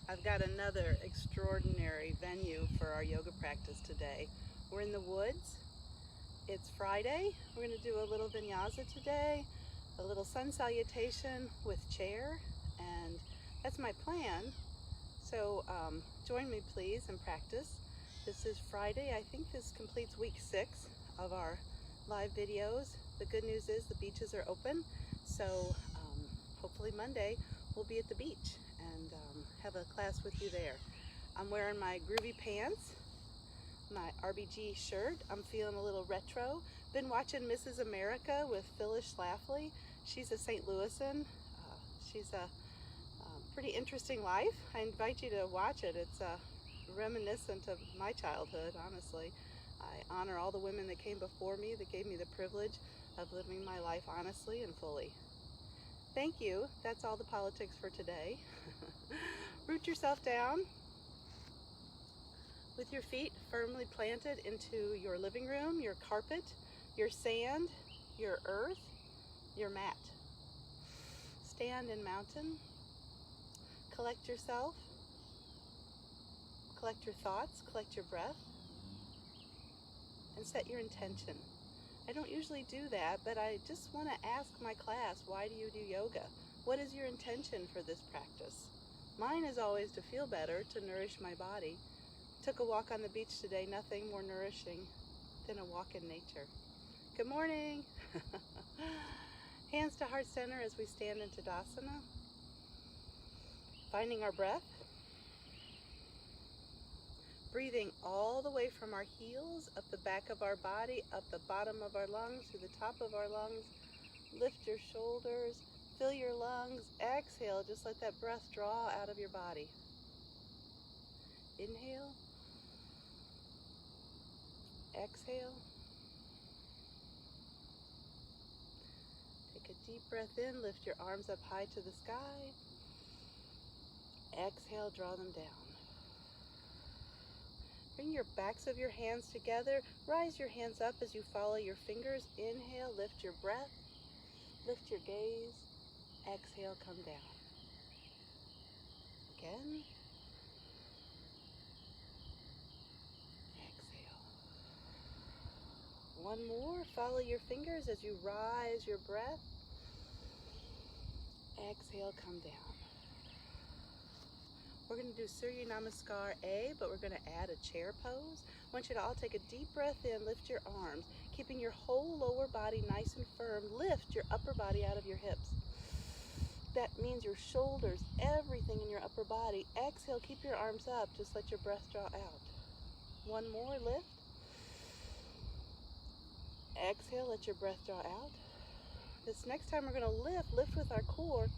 I've got another extraordinary venue for our yoga practice today. We're in the woods. It's Friday. We're going to do a little vinyasa today, a little sun salutation with chair, and that's my plan. So join me please and practice. This is Friday. I think this completes week 6 of our live videos. The good news is the beaches are open, so hopefully Monday we'll be at the beach and have a class with you there. I'm wearing my groovy pants, my RBG shirt. I'm feeling a little retro. Been watching Mrs. America with Phyllis Schlafly. She's a St. Louisan. She's a pretty interesting life. I invite you to watch it. It's reminiscent of my childhood, honestly. I honor all the women that came before me that gave me the privilege of living my life honestly and fully. Thank you. That's all the politics for today. Root yourself down with your feet firmly planted into your living room, your carpet, your sand, your earth, your mat. Stand in mountain. Collect yourself. Collect your thoughts. Collect your breath. And set your intention. I don't usually do that, but I just want to ask my class, why do you do yoga? What is your intention for this practice? Mine is always to feel better, to nourish my body. Took a walk on the beach today, nothing more nourishing than a walk in nature. Good morning. Hands to heart center as we stand in Tadasana. Finding our breath. Breathing all the way from our heels, up the back of our body, up the bottom of our lungs, to the top of our lungs. Lift your shoulders, fill your lungs. Exhale, just let that breath draw out of your body. Inhale. Exhale. Take a deep breath in, lift your arms up high to the sky. Exhale, draw them down. Bring your backs of your hands together. Rise your hands up as you follow your fingers. Inhale, lift your breath. Lift your gaze. Exhale, come down. Again. Exhale. One more. Follow your fingers as you rise your breath. Exhale, come down. We're going to do Surya Namaskar A, but we're going to add a chair pose. I want you to all take a deep breath in, lift your arms, keeping your whole lower body nice and firm. Lift your upper body out of your hips. That means your shoulders, everything in your upper body. Exhale, keep your arms up, just let your breath draw out. One more, lift. Exhale, let your breath draw out. This next time we're going to lift with our core.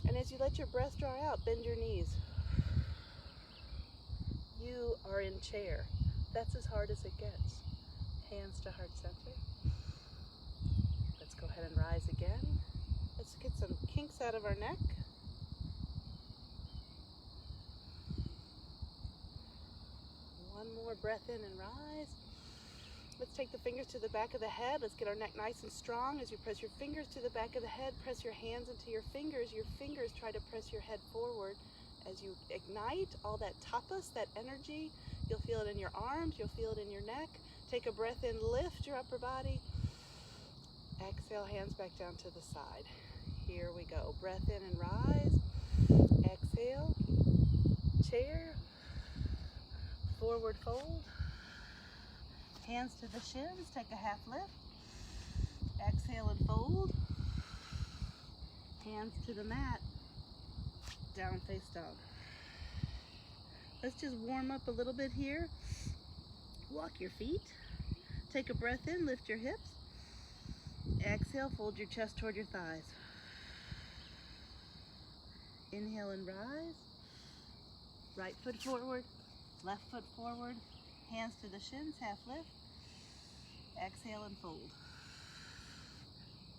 And as you let your breath draw out, bend your knees. You are in chair. That's as hard as it gets. Hands to heart center. Let's go ahead and rise again. Let's get some kinks out of our neck. One more breath in and rise. Let's take the fingers to the back of the head. Let's get our neck nice and strong. As you press your fingers to the back of the head, press your hands into your fingers. Your fingers try to press your head forward. As you ignite all that tapas, that energy, you'll feel it in your arms, you'll feel it in your neck. Take a breath in, lift your upper body. Exhale, hands back down to the side. Here we go. Breath in and rise. Exhale. Chair. Forward fold. Hands to the shins, take a half lift. Exhale and fold. Hands to the mat. Down face dog. Let's just warm up a little bit here. Walk your feet. Take a breath in, lift your hips. Exhale, fold your chest toward your thighs. Inhale and rise. Right foot forward, left foot forward. Hands to the shins, half lift. Exhale and fold.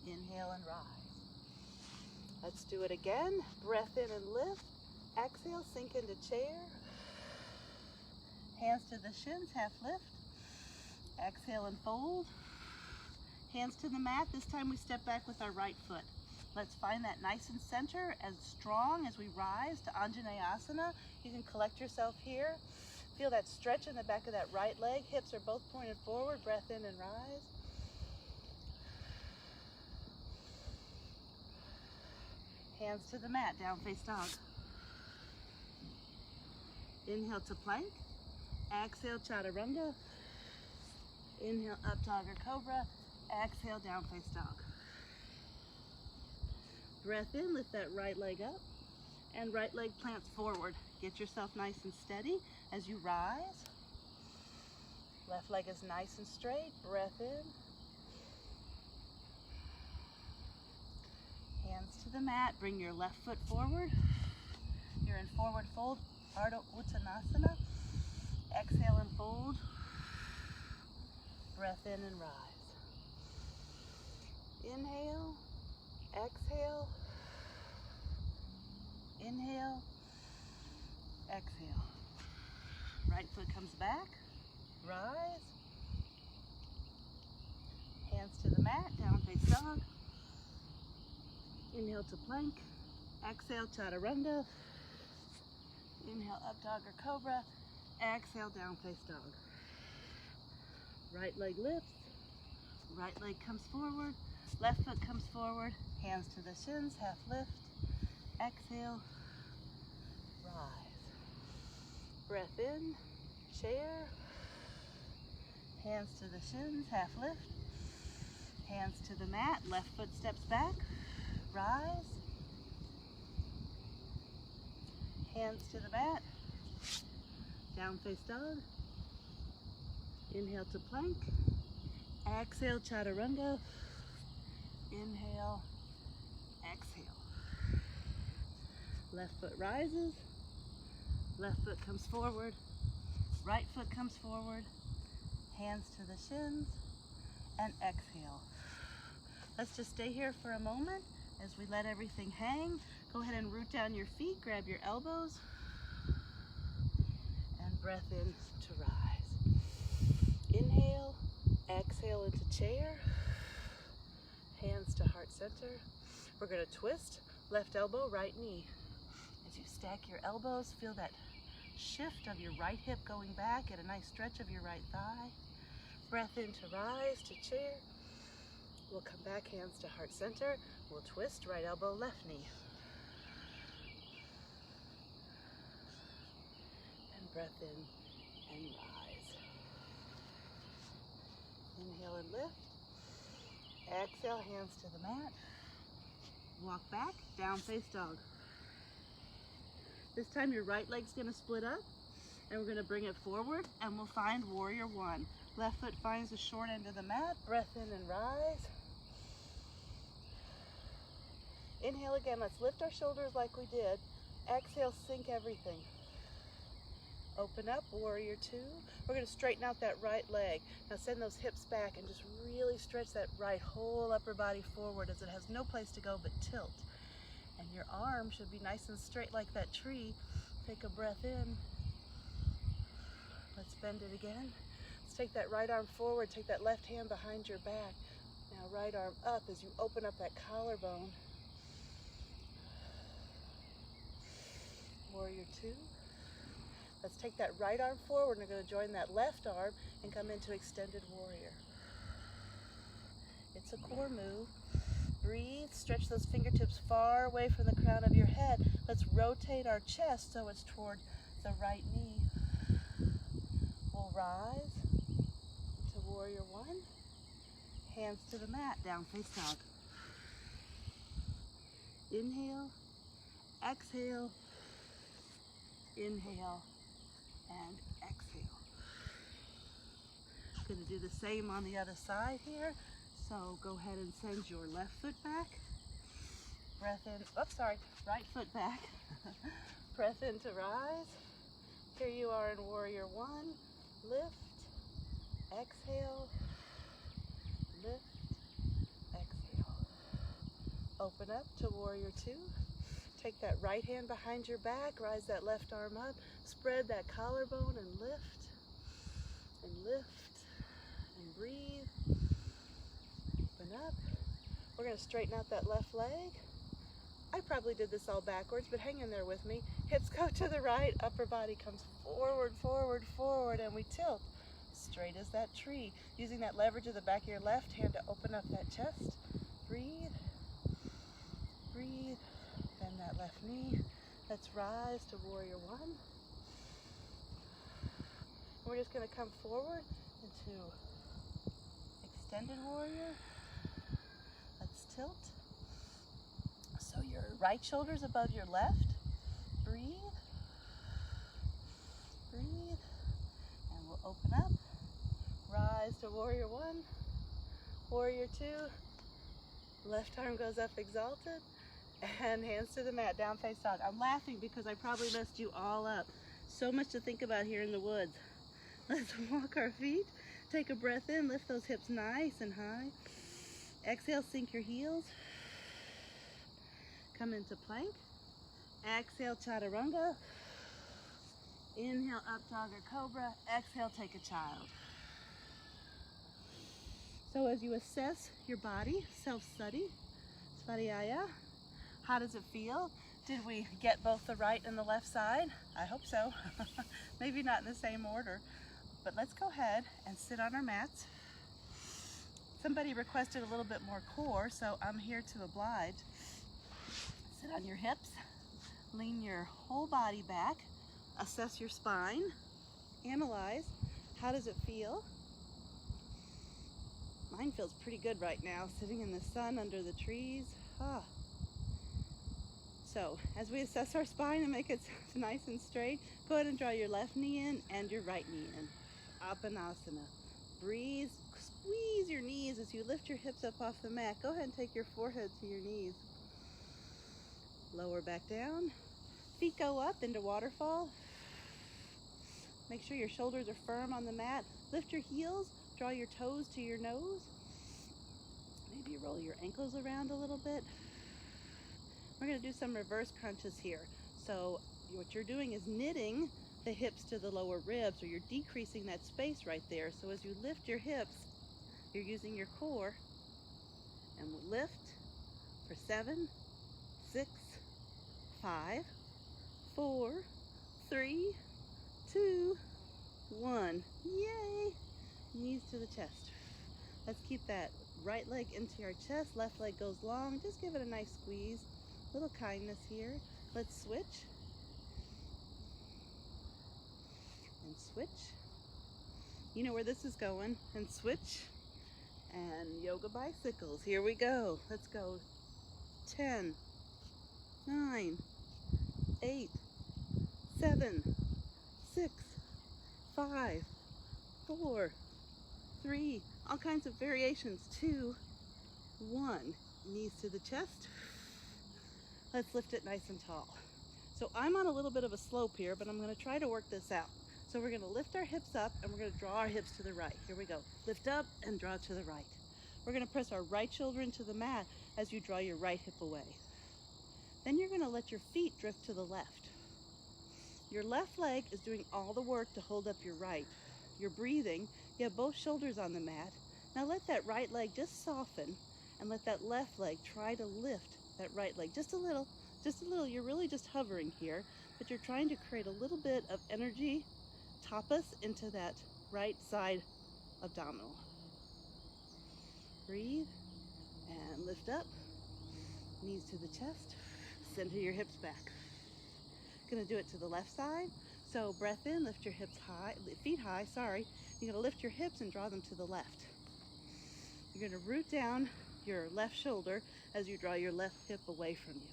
Inhale and rise. Let's do it again. Breath in and lift. Exhale, sink into chair. Hands to the shins, half lift. Exhale and fold. Hands to the mat. This time we step back with our right foot. Let's find that nice and center, as strong as we rise to Anjaneyasana. You can collect yourself here. Feel that stretch in the back of that right leg. Hips are both pointed forward. Breath in and rise. Hands to the mat, down face dog. Inhale to plank. Exhale, chaturanga. Inhale, up dog or cobra. Exhale, down face dog. Breath in, lift that right leg up. And right leg plants forward. Get yourself nice and steady as you rise. Left leg is nice and straight. Breath in. Hands to the mat. Bring your left foot forward. You're in forward fold, Ardha Uttanasana. Exhale and fold. Breath in and rise. Inhale. Exhale. Inhale. Exhale. Right foot comes back. Rise. Hands to the mat, down face dog. Inhale to plank. Exhale, chaturanga. Inhale, up dog or cobra. Exhale, down face dog. Right leg lifts. Right leg comes forward. Left foot comes forward. Hands to the shins, half lift. Exhale. Rise. Breath in. Chair. Hands to the shins, half lift. Hands to the mat. Left foot steps back. Rise. Hands to the mat. Down face dog. Inhale to plank. Exhale, chaturanga. Inhale. Exhale. Left foot rises. Left foot comes forward. Right foot comes forward. Hands to the shins. And exhale. Let's just stay here for a moment as we let everything hang. Go ahead and root down your feet. Grab your elbows. And breath in to rise. Inhale. Exhale into chair. Hands to heart center. We're going to twist. Left elbow, right knee. As you stack your elbows, feel that shift of your right hip going back. Get a nice stretch of your right thigh. Breath in to rise to chair. We'll come back, hands to heart center. We'll twist, right elbow, left knee. And breath in and rise. Inhale and lift. Exhale, hands to the mat. Walk back, down face dog. This time your right leg's gonna split up and we're gonna bring it forward and we'll find warrior one. Left foot finds the short end of the mat. Breath in and rise. Inhale again, let's lift our shoulders like we did. Exhale, sink everything. Open up, warrior two. We're gonna straighten out that right leg. Now send those hips back and just really stretch that right whole upper body forward as it has no place to go but tilt. And your arm should be nice and straight like that tree. Take a breath in. Let's bend it again. Let's take that right arm forward, take that left hand behind your back. Now right arm up as you open up that collarbone. Warrior two. Let's take that right arm forward and we're going to join that left arm and come into extended warrior. It's a core move. Breathe, stretch those fingertips far away from the crown of your head. Let's rotate our chest so it's toward the right knee. We'll rise to warrior one. Hands to the mat, down face dog. Inhale, exhale, inhale, and exhale. Going to do the same on the other side here. So go ahead and send your left foot back. Breath in, right foot back. Breath in to rise. Here you are in warrior one. Lift, exhale, lift, exhale. Open up to warrior two. Take that right hand behind your back, rise that left arm up, spread that collarbone and lift, and breathe. Open up. We're going to straighten out that left leg. I probably did this all backwards, but hang in there with me. Hips go to the right, upper body comes forward, forward, forward, and we tilt straight as that tree, using that leverage of the back of your left hand to open up that chest. Breathe, breathe, bend that left knee. Let's rise to warrior one. We're just going to come forward into extended warrior. Let's tilt. So your right shoulder's above your left. Breathe, breathe, and we'll open up. Rise to warrior one, warrior two. Left arm goes up exalted, and hands to the mat, down face dog. I'm laughing because I probably messed you all up. So much to think about here in the woods. Let's walk our feet. Take a breath in, lift those hips nice and high. Exhale, sink your heels. Come into plank. Exhale, chaturanga. Inhale, up dog or cobra. Exhale, take a child. So as you assess your body, self-study, svadhyaya, how does it feel? Did we get both the right and the left side? I hope so. Maybe not in the same order. But let's go ahead and sit on our mats. Somebody requested a little bit more core, so I'm here to oblige. Sit on your hips, lean your whole body back, assess your spine, analyze, how does it feel? Mine feels pretty good right now, sitting in the sun under the trees. So as we assess our spine and make it nice and straight, go ahead and draw your left knee in and your right knee in. Apanasana. Breathe, squeeze your knees as you lift your hips up off the mat. Go ahead and take your forehead to your knees. Lower back down. Feet go up into waterfall. Make sure your shoulders are firm on the mat. Lift your heels, draw your toes to your nose. Maybe roll your ankles around a little bit. We're going to do some reverse crunches here. So what you're doing is knitting the hips to the lower ribs, or you're decreasing that space right there. So as you lift your hips, you're using your core, and we'll lift for 7, 6, 5, 4, 3, 2, 1. Yay! Knees to the chest. Let's keep that right leg into our chest, left leg goes long. Just give it a nice squeeze. Little kindness here. Let's switch. And switch. You know where this is going. And switch. And yoga bicycles. Here we go. Let's go. 10, 9, 8, 7, 6, 5, 4, 3, all kinds of variations. 2, 1. Knees to the chest. Let's lift it nice and tall. So I'm on a little bit of a slope here, but I'm going to try to work this out. So we're going to lift our hips up and we're going to draw our hips to the right. Here we go. Lift up and draw to the right. We're going to press our right shoulder into the mat as you draw your right hip away. Then you're going to let your feet drift to the left. Your left leg is doing all the work to hold up your right. You're breathing. You have both shoulders on the mat. Now let that right leg just soften and let that left leg try to lift that right leg just a little, just a little. You're really just hovering here, but you're trying to create a little bit of energy, tapas into that right side abdominal. Breathe and lift up, knees to the chest, center your hips back. Gonna do it to the left side. So breath in, lift your hips high, feet high, sorry. You're gonna lift your hips and draw them to the left. You're gonna root down your left shoulder as you draw your left hip away from you.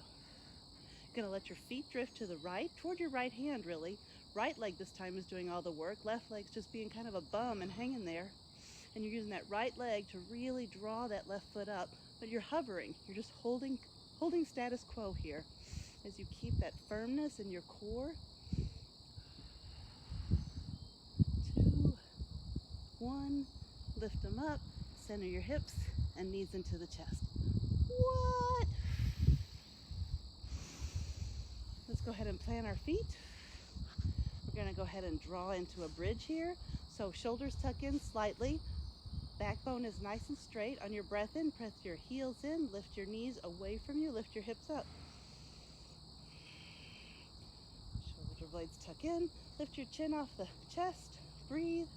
You're gonna let your feet drift to the right, toward your right hand really. Right leg this time is doing all the work. Left leg's just being kind of a bum and hanging there. And you're using that right leg to really draw that left foot up, but you're hovering. You're just holding status quo here as you keep that firmness in your core. 2, 1, lift them up, center your hips and knees into the chest. What? Let's go ahead and plant our feet. We're gonna go ahead and draw into a bridge here. So shoulders tuck in slightly. Backbone is nice and straight. On your breath in, press your heels in, lift your knees away from you, lift your hips up. Shoulder blades tuck in. Lift your chin off the chest. Breathe.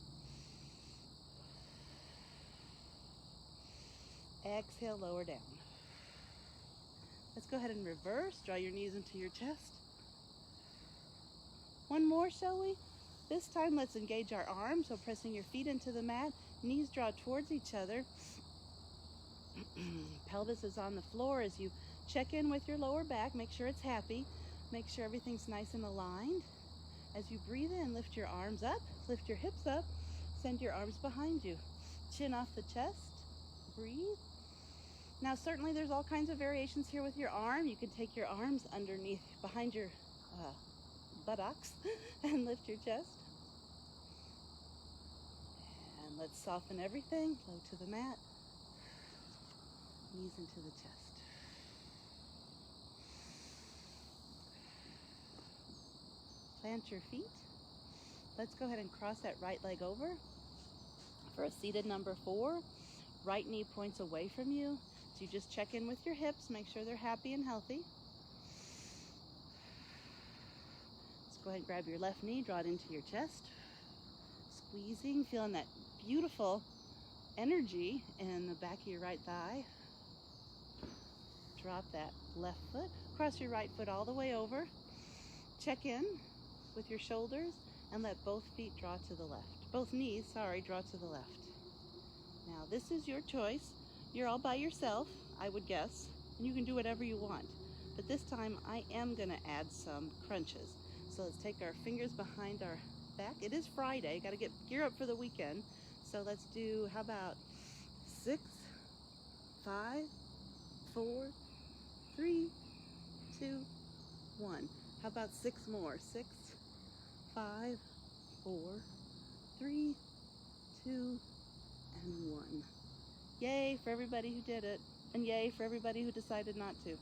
Exhale, lower down. Let's go ahead and reverse. Draw your knees into your chest. One more, shall we? This time, let's engage our arms. So pressing your feet into the mat. Knees draw towards each other. Pelvis is on the floor as you check in with your lower back. Make sure it's happy. Make sure everything's nice and aligned. As you breathe in, lift your arms up. Lift your hips up. Send your arms behind you. Chin off the chest. Breathe. Now, certainly there's all kinds of variations here with your arm. You can take your arms underneath, behind your buttocks and lift your chest. And let's soften everything. Low to the mat. Knees into the chest. Plant your feet. Let's go ahead and cross that right leg over for a seated number 4. Right knee points away from you. So you just check in with your hips, make sure they're happy and healthy. Let's go ahead and grab your left knee, draw it into your chest. Squeezing, feeling that beautiful energy in the back of your right thigh. Drop that left foot, cross your right foot all the way over. Check in with your shoulders and let both feet draw to the left. Both knees, draw to the left. Now this is your choice. You're all by yourself, I would guess, and you can do whatever you want. But this time I am gonna add some crunches. So let's take our fingers behind our back. It is Friday, gotta gear up for the weekend. So let's do, how about 6, 5, 4, 3, 2, 1. How about 6 more? 6, 5, 4, 3, 2, and 1. Yay for everybody who did it, and yay for everybody who decided not to.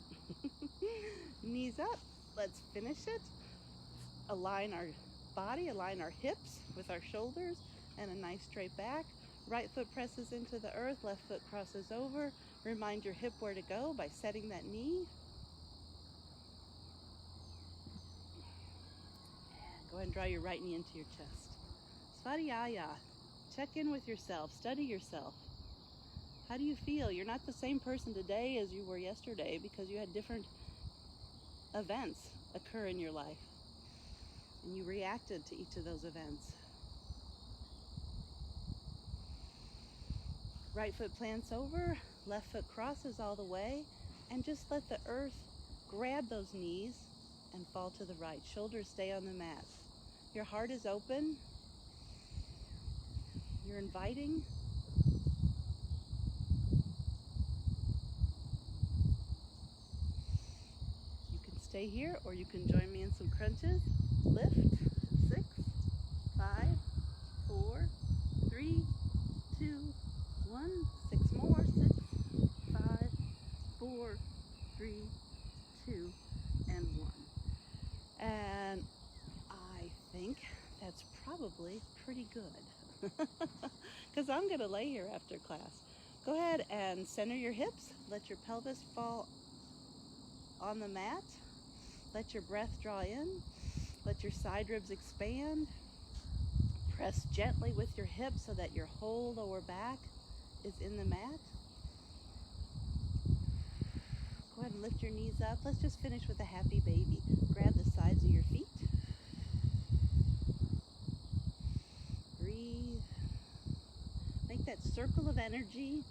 Knees up, let's finish it. Align our body, align our hips with our shoulders, and a nice straight back. Right foot presses into the earth, left foot crosses over. Remind your hip where to go by setting that knee. And go ahead and draw your right knee into your chest. Svadhyaya. Check in with yourself, study yourself. How do you feel? You're not the same person today as you were yesterday because you had different events occur in your life. And you reacted to each of those events. Right foot plants over, left foot crosses all the way, and just let the earth grab those knees and fall to the right. Shoulders stay on the mat. Your heart is open. You're inviting. Stay here, or you can join me in some crunches. Lift. 6, 5, 4, 3, 2, 1. 6 more. 6, 5, 4, 3, 2, and 1. And I think that's probably pretty good. Because I'm going to lay here after class. Go ahead and center your hips. Let your pelvis fall on the mat. Let your breath draw in. Let your side ribs expand. Press gently with your hips so that your whole lower back is in the mat. Go ahead and lift your knees up. Let's just finish with a happy baby. Grab the sides of your feet. Breathe. Make that circle of energy.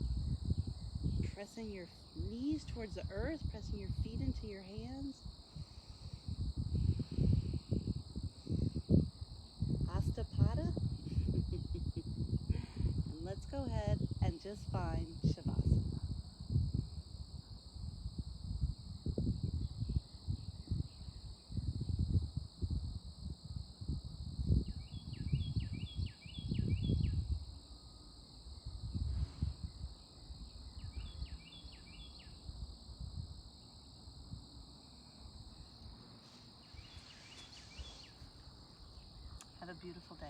Pressing your knees towards the earth. Pressing your feet into your hands. Astapada. And let's go ahead and just find Shavasana. Have a beautiful day.